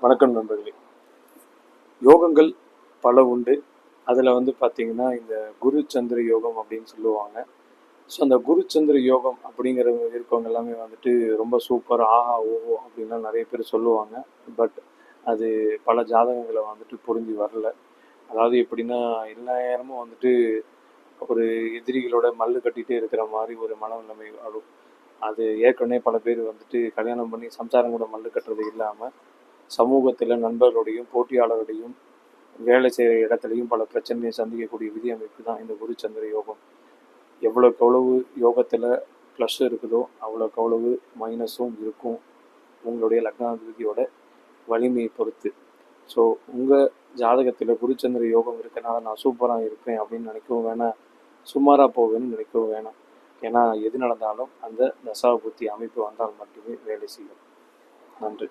வணக்கம் நண்பர்களே. யோகங்கள் பல உண்டு. அதில் பார்த்தீங்கன்னா இந்த குரு சந்திர யோகம் அப்படின்னு சொல்லுவாங்க. ஸோ அந்த குரு சந்திர யோகம் அப்படிங்கிறவங்க இருக்கவங்க எல்லாமே ரொம்ப சூப்பர், ஆஹா ஓஹோ அப்படின்லாம் நிறைய பேர் சொல்லுவாங்க. பட் அது பல ஜாதகங்களை புரிஞ்சு வரல. அதாவது எப்படின்னா, எல்லா நேரமும் ஒரு எதிரிகளோட மல்லு கட்டிகிட்டே இருக்கிற மாதிரி ஒரு மனநிலைமை வரும். அது ஏற்கனவே பல பேர் கல்யாணம் பண்ணி சம்சாரம் கூட மல்லு கட்டுறது இல்லாமல் சமூகத்தில் நண்பர்களுடையும் போட்டியாளருடையும் வேலை செய்கிற இடத்துலையும் பல பிரச்சனையை சந்திக்கக்கூடிய விதி அமைப்பு தான் இந்த குரு சந்திர யோகம். எவ்வளோக்கு எவ்வளவு யோகத்தில் ப்ளஸ் இருக்குதோ அவ்வளோக்கு அவ்வளவு மைனஸும் இருக்கும், உங்களுடைய லக்னாதிபதியோட வலிமையை பொறுத்து. ஸோ உங்கள் ஜாதகத்தில் குருச்சந்திர யோகம் இருக்கனால நான் சூப்பராக இருப்பேன் அப்படின்னு நினைக்கவும் வேணாம், சுமாராக போவேன்னு நினைக்கவும் வேணாம். ஏன்னா எது நடந்தாலும் அந்த தசாபுத்தி அமைப்பு வந்தால் மட்டுமே வேலை செய்யும். நன்றி.